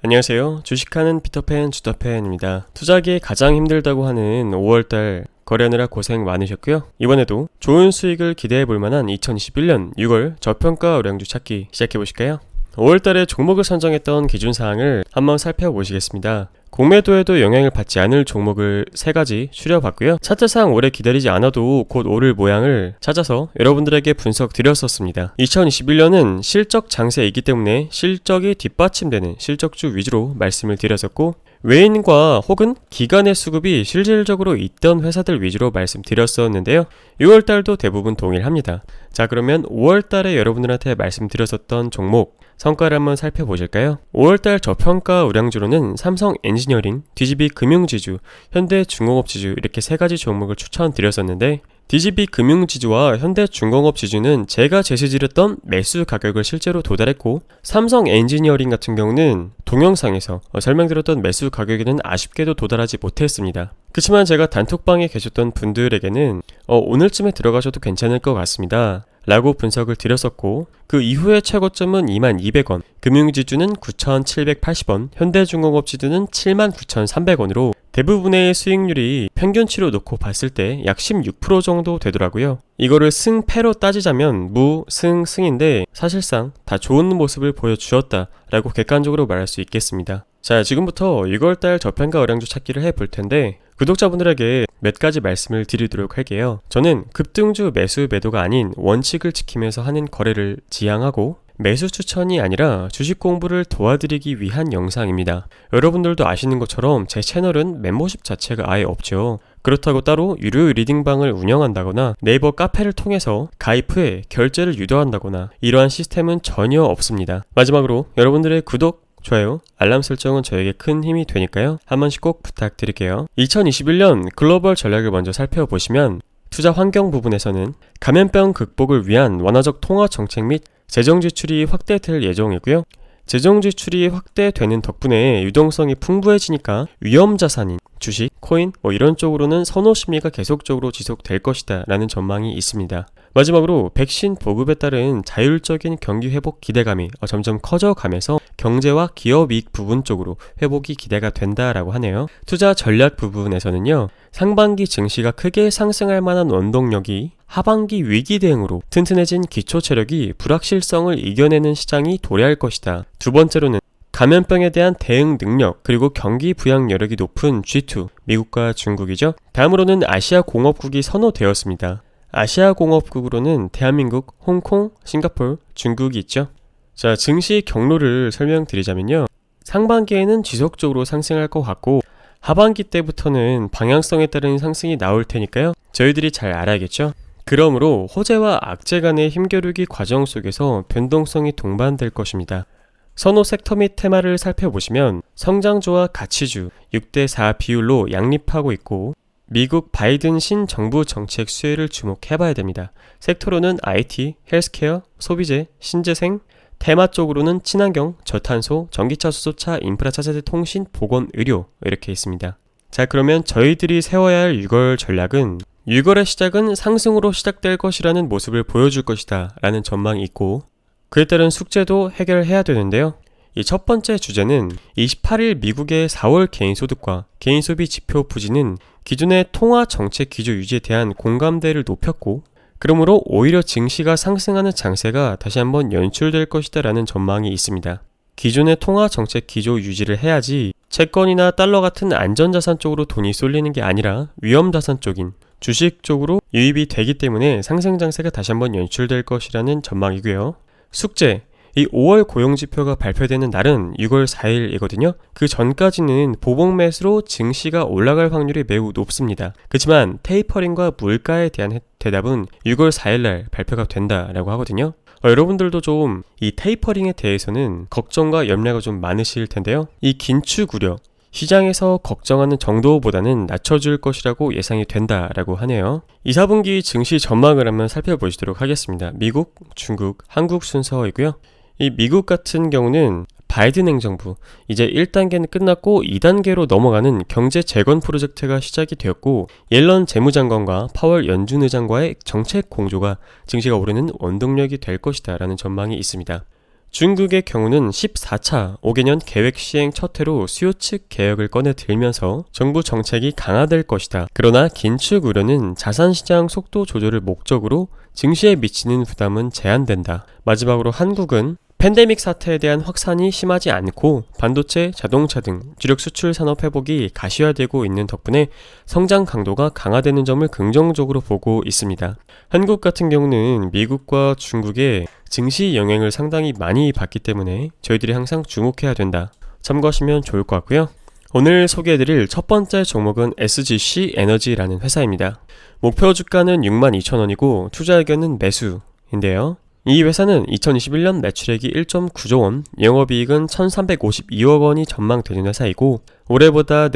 안녕하세요. 주식하는 피터팬 주터팬입니다. 투자하기 가장 힘들다고 하는 5월달 거래하느라 고생 많으셨고요. 이번에도 좋은 수익을 기대해 볼 만한 2021년 6월 저평가 우량주 찾기 시작해 보실까요? 5월달에 종목을 선정했던 기준사항을 한번 살펴보시겠습니다. 공매도에도 영향을 받지 않을 종목을 3가지 추려봤고요. 차트상 오래 기다리지 않아도 곧 오를 모양을 찾아서 여러분들에게 분석 드렸었습니다. 2021년은 실적 장세이기 때문에 실적이 뒷받침되는 실적주 위주로 말씀을 드렸었고, 외인과 혹은 기관의 수급이 실질적으로 있던 회사들 위주로 말씀드렸었는데요. 6월달도 대부분 동일합니다. 자, 그러면 5월달에 여러분들한테 말씀드렸었던 종목 성과를 한번 살펴보실까요? 5월달 저평가 우량주로는 삼성 엔지니어링, DGB 금융지주, 현대중공업지주 이렇게 3가지 종목을 추천드렸었는데, DGB 금융지주와 현대중공업지주는 제가 제시드렸던 매수 가격을 실제로 도달했고, 삼성 엔지니어링 같은 경우는 동영상에서 설명드렸던 매수 가격에는 아쉽게도 도달하지 못했습니다. 그렇지만 제가 단톡방에 계셨던 분들에게는 오늘쯤에 들어가셔도 괜찮을 것 같습니다 라고 분석을 드렸었고, 그 이후의 최고점은 22,200원, 금융지주는 9,780원, 현대중공업지주는 79,300원으로 대부분의 수익률이 평균치로 놓고 봤을 때 약 16% 정도 되더라고요. 이거를 승패로 따지자면 무, 승, 승인데 사실상 다 좋은 모습을 보여주었다 라고 객관적으로 말할 수 있겠습니다. 자, 지금부터 6월달 저평가 우량주 찾기를 해볼 텐데, 구독자분들에게 몇 가지 말씀을 드리도록 할게요. 저는 급등주 매수 매도가 아닌 원칙을 지키면서 하는 거래를 지향하고, 매수 추천이 아니라 주식 공부를 도와드리기 위한 영상입니다. 여러분들도 아시는 것처럼 제 채널은 멤버십 자체가 아예 없죠. 그렇다고 따로 유료 리딩방을 운영한다거나 네이버 카페를 통해서 가입 후에 결제를 유도한다거나 이러한 시스템은 전혀 없습니다. 마지막으로 여러분들의 구독, 좋아요, 알람 설정은 저에게 큰 힘이 되니까요. 한 번씩 꼭 부탁드릴게요. 2021년 글로벌 전략을 먼저 살펴보시면, 투자 환경 부분에서는 감염병 극복을 위한 완화적 통화 정책 및 재정 지출이 확대될 예정이고요. 재정 지출이 확대되는 덕분에 유동성이 풍부해지니까 위험 자산인 주식, 코인 이런 쪽으로는 선호 심리가 계속적으로 지속될 것이다 라는 전망이 있습니다. 마지막으로 백신 보급에 따른 자율적인 경기 회복 기대감이 점점 커져가면서 경제와 기업 이익 부분 쪽으로 회복이 기대가 된다라고 하네요. 투자 전략 부분에서는요, 상반기 증시가 크게 상승할 만한 원동력이 하반기 위기 대응으로 튼튼해진 기초 체력이 불확실성을 이겨내는 시장이 도래할 것이다. 두 번째로는 감염병에 대한 대응 능력, 그리고 경기 부양 여력이 높은 G2, 미국과 중국이죠. 다음으로는 아시아 공업국이 선호되었습니다. 아시아 공업국으로는 대한민국, 홍콩, 싱가포르, 중국이 있죠. 자, 증시 경로를 설명드리자면요, 상반기에는 지속적으로 상승할 것 같고, 하반기 때부터는 방향성에 따른 상승이 나올 테니까요, 저희들이 잘 알아야겠죠. 그러므로 호재와 악재 간의 힘겨루기 과정 속에서 변동성이 동반될 것입니다. 선호 섹터 및 테마를 살펴보시면 성장주와 가치주 6대4 비율로 양립하고 있고, 미국 바이든 신정부 정책 수혜를 주목해봐야 됩니다. 섹터로는 IT, 헬스케어, 소비재, 신재생, 테마 쪽으로는 친환경, 저탄소, 전기차, 수소차, 인프라 차세대, 통신, 보건, 의료 이렇게 있습니다. 자, 그러면 저희들이 세워야 할 6월 전략은 6월의 시작은 상승으로 시작될 것이라는 모습을 보여줄 것이다 라는 전망이 있고, 그에 따른 숙제도 해결해야 되는데요. 이 첫 번째 주제는 28일 미국의 4월 개인소득과 개인소비 지표 부진은 기존의 통화 정책 기조 유지에 대한 공감대를 높였고, 그러므로 오히려 증시가 상승하는 장세가 다시 한번 연출될 것이다 라는 전망이 있습니다. 기존의 통화 정책 기조 유지를 해야지 채권이나 달러 같은 안전자산 쪽으로 돈이 쏠리는 게 아니라 위험자산 쪽인 주식 쪽으로 유입이 되기 때문에 상승 장세가 다시 한번 연출될 것이라는 전망이고요. 숙제, 이 5월 고용지표가 발표되는 날은 6월 4일이거든요. 그 전까지는 보복 매수로 증시가 올라갈 확률이 매우 높습니다. 그렇지만 테이퍼링과 물가에 대한 대답은 6월 4일날 발표가 된다라고 하거든요. 여러분들도 좀 이 테이퍼링에 대해서는 걱정과 염려가 좀 많으실 텐데요. 이 긴축 우려, 시장에서 걱정하는 정도보다는 낮춰줄 것이라고 예상이 된다라고 하네요. 2, 4분기 증시 전망을 한번 살펴보시도록 하겠습니다. 미국, 중국, 한국 순서이고요. 이 미국 같은 경우는 바이든 행정부, 이제 1단계는 끝났고 2단계로 넘어가는 경제 재건 프로젝트가 시작이 되었고, 옐런 재무장관과 파월 연준 의장과의 정책 공조가 증시가 오르는 원동력이 될 것이다 라는 전망이 있습니다. 중국의 경우는 14차 5개년 계획 시행 첫 해로 수요 측 개혁을 꺼내 들면서 정부 정책이 강화될 것이다. 그러나 긴축 우려는 자산시장 속도 조절을 목적으로 증시에 미치는 부담은 제한된다. 마지막으로 한국은 팬데믹 사태에 대한 확산이 심하지 않고 반도체, 자동차 등 주력 수출 산업 회복이 가시화되고 있는 덕분에 성장 강도가 강화되는 점을 긍정적으로 보고 있습니다. 한국 같은 경우는 미국과 중국의 증시 영향을 상당히 많이 받기 때문에 저희들이 항상 주목해야 된다. 참고하시면 좋을 것 같고요. 오늘 소개해드릴 첫 번째 종목은 SGC 에너지라는 회사입니다. 목표 주가는 62,000원이고 투자 의견은 매수인데요. 이 회사는 2021년 매출액이 1.9조 원, 영업이익은 1,352억 원이 전망되는 회사이고 올해보다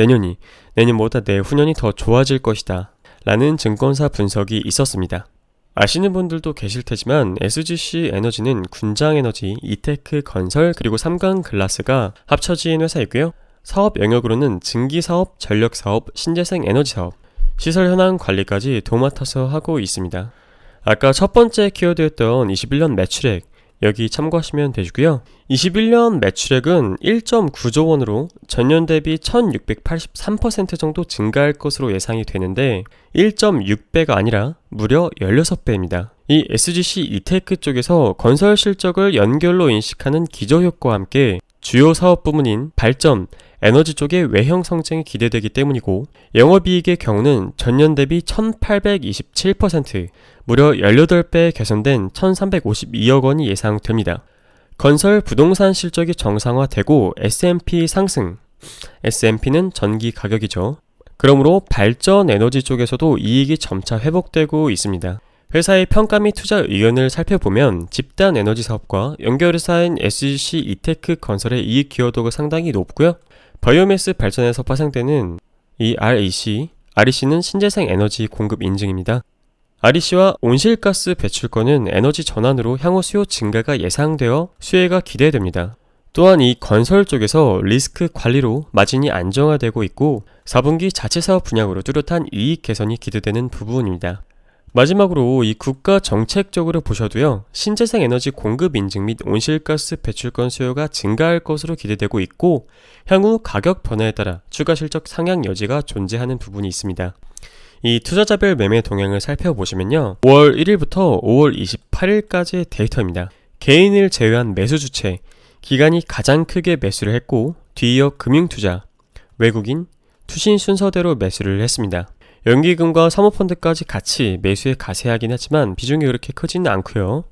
내년보다 내후년이 더 좋아질 것이다 라는 증권사 분석이 있었습니다. 아시는 분들도 계실 테지만 SGC 에너지는 군장에너지, 이테크 건설, 그리고 삼강글라스가 합쳐진 회사이고요. 사업 영역으로는 증기사업, 전력사업, 신재생 에너지사업, 시설 현황 관리까지 도맡아서 하고 있습니다. 아까 첫 번째 키워드였던 21년 매출액 여기 참고하시면 되고요. 21년 매출액은 1.9조 원으로 전년 대비 1683% 정도 증가할 것으로 예상이 되는데 1.6배가 아니라 무려 16배입니다. 이 SGC 이테크 쪽에서 건설 실적을 연결로 인식하는 기저효과와 함께 주요 사업 부문인 발전, 에너지 쪽의 외형 성장이 기대되기 때문이고 영업이익의 경우는 전년 대비 1827%, 무려 18배 개선된 1352억 원이 예상됩니다. 건설 부동산 실적이 정상화되고 S&P 상승, S&P는 전기 가격이죠. 그러므로 발전 에너지 쪽에서도 이익이 점차 회복되고 있습니다. 회사의 평가 및 투자 의견을 살펴보면 집단 에너지 사업과 연결회사인 SGC 이테크 건설의 이익 기여도가 상당히 높고요. 바이오매스 발전에서 파생되는 이 REC는 신재생 에너지 공급 인증입니다. REC와 온실가스 배출권은 에너지 전환으로 향후 수요 증가가 예상되어 수혜가 기대됩니다. 또한 이 건설 쪽에서 리스크 관리로 마진이 안정화되고 있고 4분기 자체사업 분양으로 뚜렷한 이익 개선이 기대되는 부분입니다. 마지막으로 이 국가 정책적으로 보셔도요. 신재생 에너지 공급 인증 및 온실가스 배출권 수요가 증가할 것으로 기대되고 있고 향후 가격 변화에 따라 추가 실적 상향 여지가 존재하는 부분이 있습니다. 이 투자자별 매매 동향을 살펴보시면요. 5월 1일부터 5월 28일까지의 데이터입니다. 개인을 제외한 매수 주체, 기관이 가장 크게 매수를 했고 뒤이어 금융투자, 외국인, 투신 순서대로 매수를 했습니다. 연기금과 사모펀드까지 같이 매수에 가세하긴 하지만 비중이 그렇게 크지는 않고요.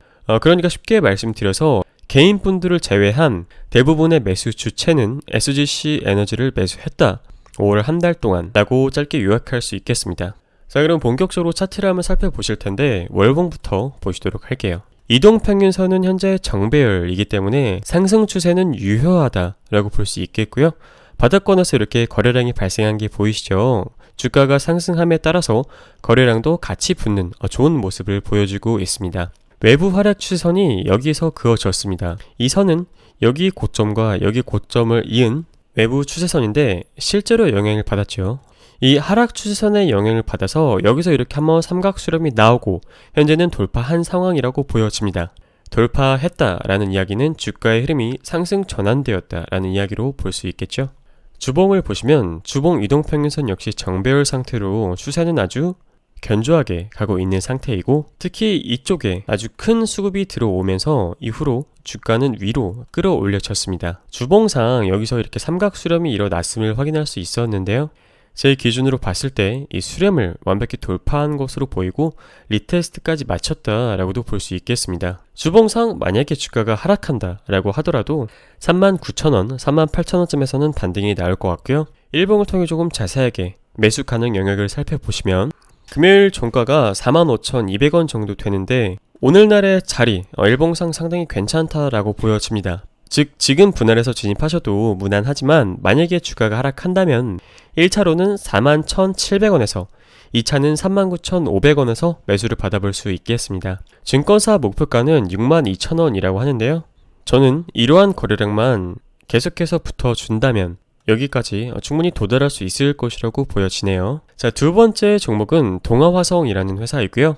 그러니까 쉽게 말씀드려서 개인분들을 제외한 대부분의 매수 주체는 SGC 에너지를 매수했다. 5월 한 달 동안 라고 짧게 요약할 수 있겠습니다. 자, 그럼 본격적으로 차트를 한번 살펴보실 텐데 월봉부터 보시도록 할게요. 이동평균선은 현재 정배열이기 때문에 상승 추세는 유효하다 라고 볼 수 있겠고요. 바닥권에서 이렇게 거래량이 발생한 게 보이시죠? 주가가 상승함에 따라서 거래량도 같이 붙는 좋은 모습을 보여주고 있습니다. 외부 하락 추세선이 여기서 그어졌습니다. 이 선은 여기 고점과 여기 고점을 이은 외부 추세선인데 실제로 영향을 받았죠. 이 하락 추세선의 영향을 받아서 여기서 이렇게 한번 삼각수렴이 나오고 현재는 돌파한 상황이라고 보여집니다. 돌파했다라는 이야기는 주가의 흐름이 상승 전환되었다라는 이야기로 볼 수 있겠죠. 주봉을 보시면 주봉 이동평균선 역시 정배열 상태로 추세는 아주 견조하게 가고 있는 상태이고 특히 이쪽에 아주 큰 수급이 들어오면서 이후로 주가는 위로 끌어올려졌습니다. 주봉상 여기서 이렇게 삼각 수렴이 일어났음을 확인할 수 있었는데요. 제 기준으로 봤을 때 이 수렴을 완벽히 돌파한 것으로 보이고 리테스트까지 마쳤다라고도 볼 수 있겠습니다. 주봉상 만약에 주가가 하락한다 라고 하더라도 39,000원, 38,000원쯤에서는 반등이 나올 것 같고요. 일봉을 통해 조금 자세하게 매수 가능 영역을 살펴보시면 금요일 종가가 45,200원 정도 되는데 오늘날의 자리 일봉상 상당히 괜찮다라고 보여집니다. 즉 지금 분할해서 진입하셔도 무난하지만 만약에 주가가 하락한다면 1차로는 41,700원에서 2차는 39,500원에서 매수를 받아볼 수 있겠습니다. 증권사 목표가는 62,000원이라고 하는데요. 저는 이러한 거래량만 계속해서 붙어준다면 여기까지 충분히 도달할 수 있을 것이라고 보여지네요. 자, 두 번째 종목은 동아화성이라는 회사이고요.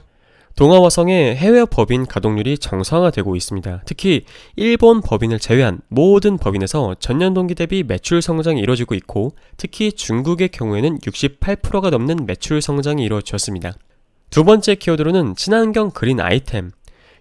동아화성의 해외 법인 가동률이 정상화되고 있습니다. 특히 일본 법인을 제외한 모든 법인에서 전년 동기 대비 매출 성장이 이루어지고 있고, 특히 중국의 경우에는 68%가 넘는 매출 성장이 이루어졌습니다. 두 번째 키워드로는 친환경 그린 아이템,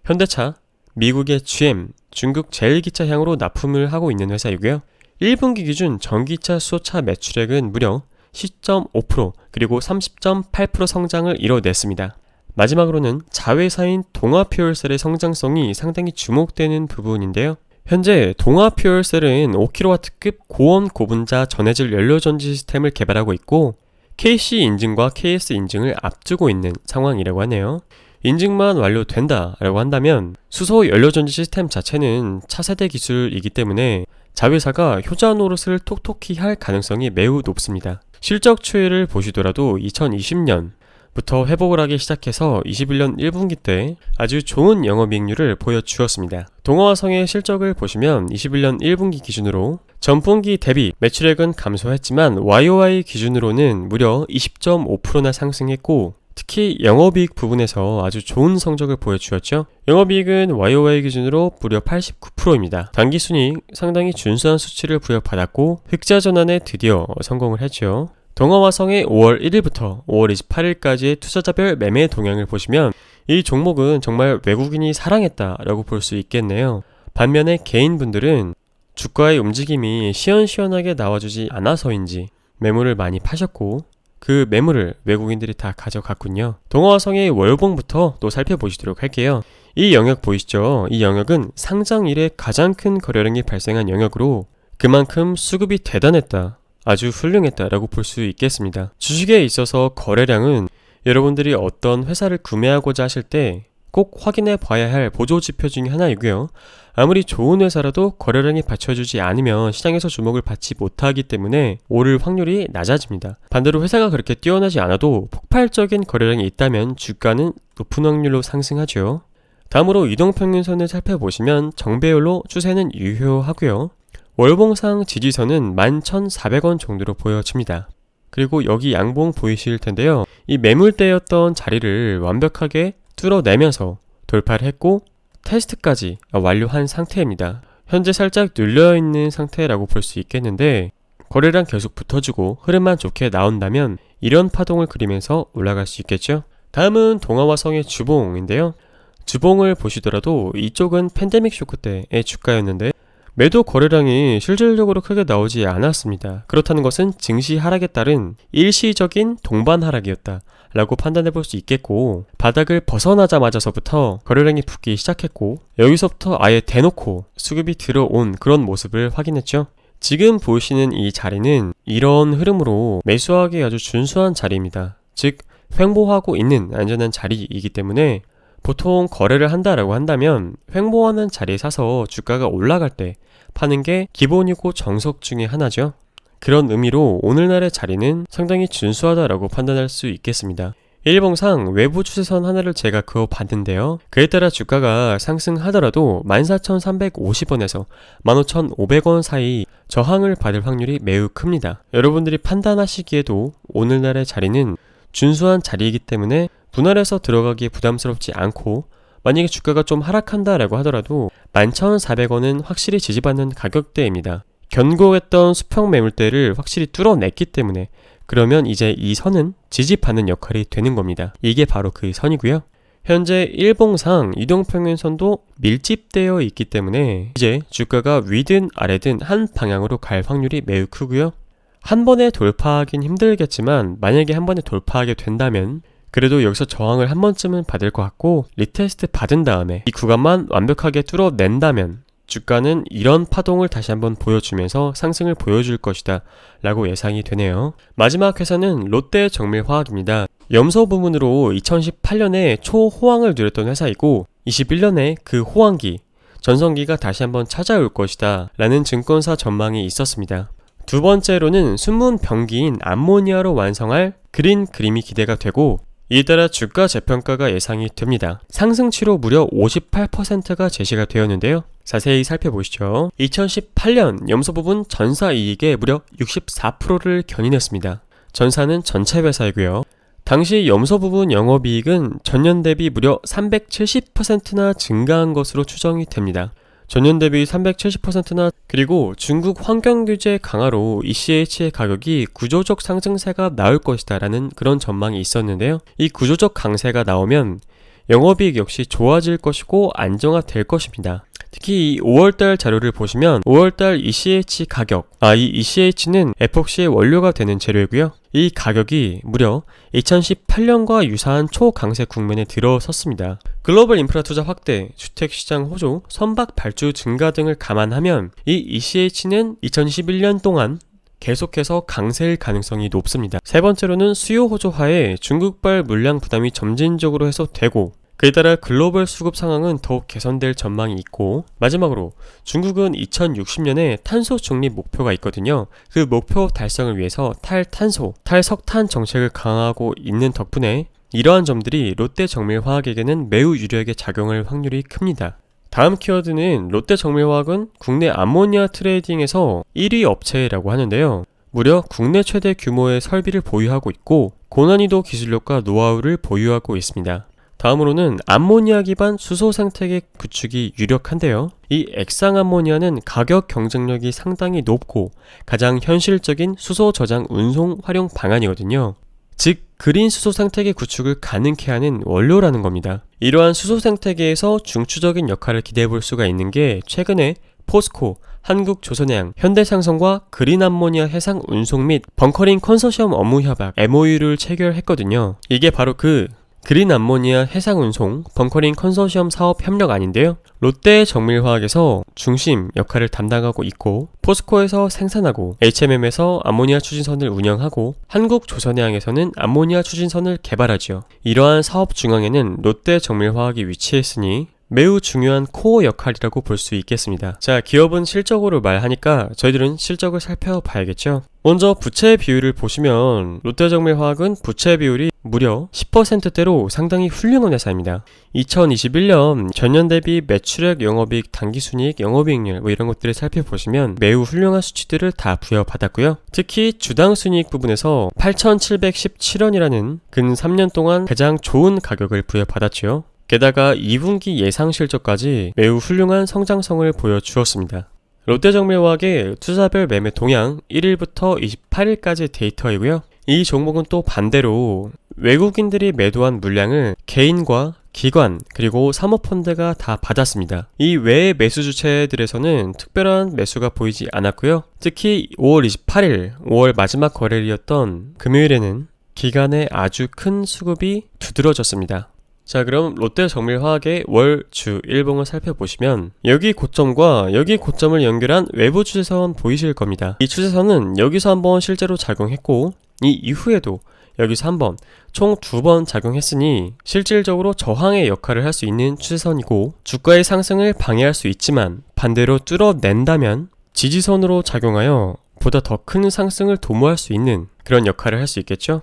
현대차, 미국의 GM, 중국 제일기차향으로 납품을 하고 있는 회사이고요. 1분기 기준 전기차 수소차 매출액은 무려 10.5% 그리고 30.8% 성장을 이뤄냈습니다. 마지막으로는 자회사인 동아퓨얼셀의 성장성이 상당히 주목되는 부분인데요. 현재 동아퓨얼셀은 5kW급 고원 고분자 전해질 연료전지 시스템을 개발하고 있고, KC 인증과 KS 인증을 앞두고 있는 상황이라고 하네요. 인증만 완료된다라고 한다면 수소 연료전지 시스템 자체는 차세대 기술이기 때문에 자회사가 효자 노릇을 톡톡히 할 가능성이 매우 높습니다. 실적 추이를 보시더라도 2020년부터 회복을 하기 시작해서 21년 1분기 때 아주 좋은 영업이익률을 보여주었습니다. 동아화성의 실적을 보시면 21년 1분기 기준으로 전분기 대비 매출액은 감소했지만 YOY 기준으로는 무려 20.5%나 상승했고, 특히 영업이익 부분에서 아주 좋은 성적을 보여주었죠. 영업이익은 YOY 기준으로 무려 89%입니다. 당기순이익 상당히 준수한 수치를 부여받았고, 흑자 전환에 드디어 성공을 했죠. 동아화성의 5월 1일부터 5월 28일까지의 투자자별 매매 동향을 보시면 이 종목은 정말 외국인이 사랑했다라고 볼 수 있겠네요. 반면에 개인분들은 주가의 움직임이 시원시원하게 나와주지 않아서인지 매물을 많이 파셨고, 그 매물을 외국인들이 다 가져갔군요. 동아화성의 월봉부터 또 살펴보시도록 할게요. 이 영역 보이시죠? 이 영역은 상장 이래 가장 큰 거래량이 발생한 영역으로 그만큼 수급이 대단했다, 아주 훌륭했다라고 볼 수 있겠습니다. 주식에 있어서 거래량은 여러분들이 어떤 회사를 구매하고자 하실 때 꼭 확인해 봐야 할 보조지표 중에 하나이고요. 아무리 좋은 회사라도 거래량이 받쳐주지 않으면 시장에서 주목을 받지 못하기 때문에 오를 확률이 낮아집니다. 반대로 회사가 그렇게 뛰어나지 않아도 폭발적인 거래량이 있다면 주가는 높은 확률로 상승하죠. 다음으로 이동평균선을 살펴보시면 정배열로 추세는 유효하고요. 월봉상 지지선은 11,400원 정도로 보여집니다. 그리고 여기 양봉 보이실 텐데요. 이 매물대였던 자리를 완벽하게 뚫어내면서 돌파를 했고 테스트까지 완료한 상태입니다. 현재 살짝 눌려있는 상태라고 볼 수 있겠는데, 거래량 계속 붙어주고 흐름만 좋게 나온다면 이런 파동을 그리면서 올라갈 수 있겠죠. 다음은 동아화성의 주봉인데요. 주봉을 보시더라도 이쪽은 팬데믹 쇼크 때의 주가였는데 매도 거래량이 실질적으로 크게 나오지 않았습니다. 그렇다는 것은 증시 하락에 따른 일시적인 동반 하락이었다 라고 판단해 볼 수 있겠고, 바닥을 벗어나자마자서부터 거래량이 붙기 시작했고, 여기서부터 아예 대놓고 수급이 들어온 그런 모습을 확인했죠. 지금 보시는 이 자리는 이런 흐름으로 매수하기 아주 준수한 자리입니다. 즉 횡보하고 있는 안전한 자리이기 때문에 보통 거래를 한다라고 한다면 횡보하는 자리에 사서 주가가 올라갈 때 파는 게 기본이고 정석 중에 하나죠. 그런 의미로 오늘날의 자리는 상당히 준수하다라고 판단할 수 있겠습니다. 일봉상 외부 추세선 하나를 제가 그어봤는데요. 그에 따라 주가가 상승하더라도 14,350원에서 15,500원 사이 저항을 받을 확률이 매우 큽니다. 여러분들이 판단하시기에도 오늘날의 자리는 준수한 자리이기 때문에 분할해서 들어가기에 부담스럽지 않고, 만약에 주가가 좀 하락한다라고 하더라도 11,400원은 확실히 지지받는 가격대입니다. 견고했던 수평 매물대를 확실히 뚫어냈기 때문에 그러면 이제 이 선은 지지받는 역할이 되는 겁니다. 이게 바로 그 선이고요. 현재 일봉상 이동평균선도 밀집되어 있기 때문에 이제 주가가 위든 아래든 한 방향으로 갈 확률이 매우 크고요. 한 번에 돌파하긴 힘들겠지만 만약에 한 번에 돌파하게 된다면 그래도 여기서 저항을 한 번쯤은 받을 것 같고, 리테스트 받은 다음에 이 구간만 완벽하게 뚫어낸다면 주가는 이런 파동을 다시 한번 보여주면서 상승을 보여줄 것이다 라고 예상이 되네요. 마지막 회사는 롯데정밀화학입니다. 염소 부문으로 2018년에 초호황을 누렸던 회사이고 21년에 그 호황기, 전성기가 다시 한번 찾아올 것이다 라는 증권사 전망이 있었습니다. 두 번째로는 숨은 병기인 암모니아로 완성할 그린 그림이 기대가 되고, 이에 따라 주가 재평가가 예상이 됩니다. 상승치로 무려 58%가 제시가 되었는데요. 자세히 살펴보시죠. 2018년 염소 부분 전사 이익의 무려 64%를 견인했습니다. 전사는 전체 회사이고요. 당시 염소 부분 영업이익은 전년 대비 무려 370%나 증가한 것으로 추정이 됩니다. 전년 대비 370%나 그리고 중국 환경 규제 강화로 ECH의 가격이 구조적 상승세가 나올 것이다 라는 그런 전망이 있었는데요. 이 구조적 강세가 나오면 영업이익 역시 좋아질 것이고 안정화될 것입니다. 특히 이 5월달 자료를 보시면 5월달 ECH 가격, 이 ECH는 에폭시의 원료가 되는 재료이고요. 이 가격이 무려 2018년과 유사한 초강세 국면에 들어섰습니다. 글로벌 인프라 투자 확대, 주택시장 호조, 선박 발주 증가 등을 감안하면 이 ECH는 2021년 동안 계속해서 강세일 가능성이 높습니다. 세 번째로는 수요 호조하에 중국발 물량 부담이 점진적으로 해소되고 그에 따라 글로벌 수급 상황은 더욱 개선될 전망이 있고 마지막으로 중국은 2060년에 탄소 중립 목표가 있거든요. 그 목표 달성을 위해서 탈탄소, 탈석탄 정책을 강화하고 있는 덕분에 이러한 점들이 롯데정밀화학에게는 매우 유리하게 작용할 확률이 큽니다. 다음 키워드는 롯데정밀화학은 국내 암모니아 트레이딩에서 1위 업체라고 하는데요. 무려 국내 최대 규모의 설비를 보유하고 있고 고난이도 기술력과 노하우를 보유하고 있습니다. 다음으로는 암모니아 기반 수소 생태계 구축이 유력한데요. 이 액상 암모니아는 가격 경쟁력이 상당히 높고 가장 현실적인 수소 저장 운송 활용 방안이거든요. 즉 그린 수소 생태계 구축을 가능케 하는 원료라는 겁니다. 이러한 수소 생태계에서 중추적인 역할을 기대해 볼 수가 있는 게 최근에 포스코, 한국조선해양, 현대상성과 그린 암모니아 해상 운송 및 벙커링 컨소시엄 업무 협약 MOU를 체결했거든요. 이게 바로 그 그린 암모니아 해상 운송 벙커링 컨소시엄 사업 협력안인데요. 롯데정밀화학에서 중심 역할을 담당하고 있고 포스코에서 생산하고 HMM에서 암모니아 추진선을 운영하고 한국조선해양에서는 암모니아 추진선을 개발하죠. 이러한 사업 중앙에는 롯데정밀화학이 위치했으니 매우 중요한 코어 역할이라고 볼 수 있겠습니다. 자, 기업은 실적으로 말하니까 저희들은 실적을 살펴봐야겠죠. 먼저 부채 비율을 보시면 롯데정밀화학은 부채 비율이 무려 10%대로 상당히 훌륭한 회사입니다. 2021년 전년 대비 매출액, 영업이익, 당기순이익, 영업이익률 이런 것들을 살펴보시면 매우 훌륭한 수치들을 다 부여받았고요. 특히 주당순이익 부분에서 8,717원이라는 근 3년 동안 가장 좋은 가격을 부여받았죠. 게다가 2분기 예상 실적까지 매우 훌륭한 성장성을 보여주었습니다. 롯데정밀화학의 투자별 매매 동향 1일부터 28일까지 데이터이고요. 이 종목은 또 반대로 외국인들이 매도한 물량을 개인과 기관 그리고 사모펀드가 다 받았습니다. 이 외의 매수 주체들에서는 특별한 매수가 보이지 않았고요. 특히 5월 28일, 5월 마지막 거래일이었던 금요일에는 기관의 아주 큰 수급이 두드러졌습니다. 자, 그럼 롯데정밀화학의 월, 주, 일봉을 살펴보시면 여기 고점과 여기 고점을 연결한 외부 추세선 보이실 겁니다. 이 추세선은 여기서 한번 실제로 작용했고 이 이후에도 여기서 한번 총 2번 작용했으니 실질적으로 저항의 역할을 할 수 있는 추세선이고 주가의 상승을 방해할 수 있지만 반대로 뚫어낸다면 지지선으로 작용하여 보다 더 큰 상승을 도모할 수 있는 그런 역할을 할 수 있겠죠.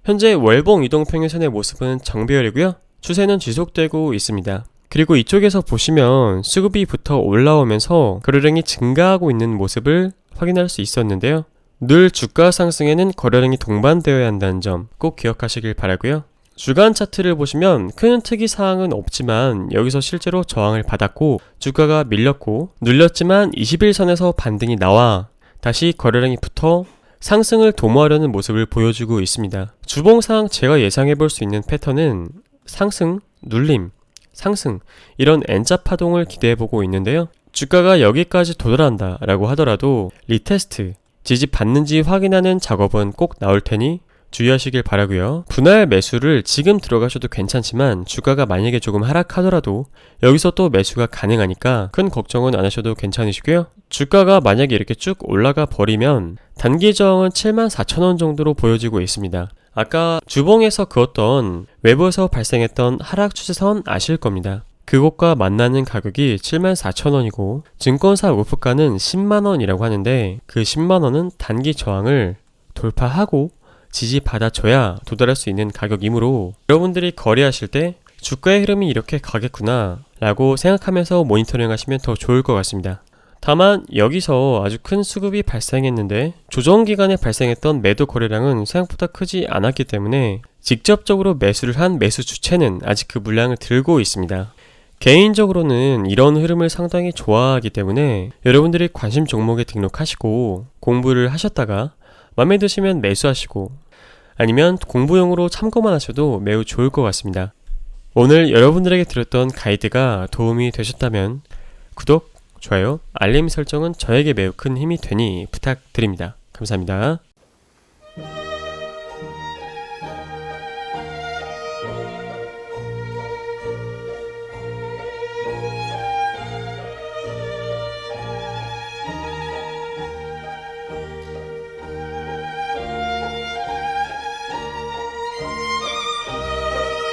현재 월봉 이동평균선의 모습은 정배열이고요. 추세는 지속되고 있습니다. 그리고 이쪽에서 보시면 수급이 붙어 올라오면서 거래량이 증가하고 있는 모습을 확인할 수 있었는데요. 늘 주가 상승에는 거래량이 동반되어야 한다는 점 꼭 기억하시길 바라고요. 주간 차트를 보시면 큰 특이사항은 없지만 여기서 실제로 저항을 받았고 주가가 밀렸고 눌렸지만 21선에서 반등이 나와 다시 거래량이 붙어 상승을 도모하려는 모습을 보여주고 있습니다. 주봉상 제가 예상해볼 수 있는 패턴은 상승, 눌림, 상승 이런 N자 파동을 기대해보고 있는데요. 주가가 여기까지 도달한다 라고 하더라도 리테스트, 지지받는지 확인하는 작업은 꼭 나올 테니 주의하시길 바라고요. 분할 매수를 지금 들어가셔도 괜찮지만 주가가 만약에 조금 하락하더라도 여기서 또 매수가 가능하니까 큰 걱정은 안 하셔도 괜찮으시고요. 주가가 만약에 이렇게 쭉 올라가 버리면 단기 저항은 74,000원 정도로 보여지고 있습니다. 아까 주봉에서 그었던 외부에서 발생했던 하락 추세선 아실 겁니다. 그곳과 만나는 가격이 74,000원이고 증권사 목표가는 10만원이라고 하는데 그 10만원은 단기 저항을 돌파하고 지지받아줘야 도달할 수 있는 가격이므로 여러분들이 거래하실 때 주가의 흐름이 이렇게 가겠구나 라고 생각하면서 모니터링 하시면 더 좋을 것 같습니다. 다만 여기서 아주 큰 수급이 발생했는데 조정 기간에 발생했던 매도 거래량은 생각보다 크지 않았기 때문에 직접적으로 매수를 한 매수 주체는 아직 그 물량을 들고 있습니다. 개인적으로는 이런 흐름을 상당히 좋아하기 때문에 여러분들이 관심 종목에 등록하시고 공부를 하셨다가 마음에 드시면 매수하시고 아니면 공부용으로 참고만 하셔도 매우 좋을 것 같습니다. 오늘 여러분들에게 드렸던 가이드가 도움이 되셨다면 구독, 좋아요, 알림 설정은 저에게 매우 큰 힘이 되니 부탁드립니다. 감사합니다.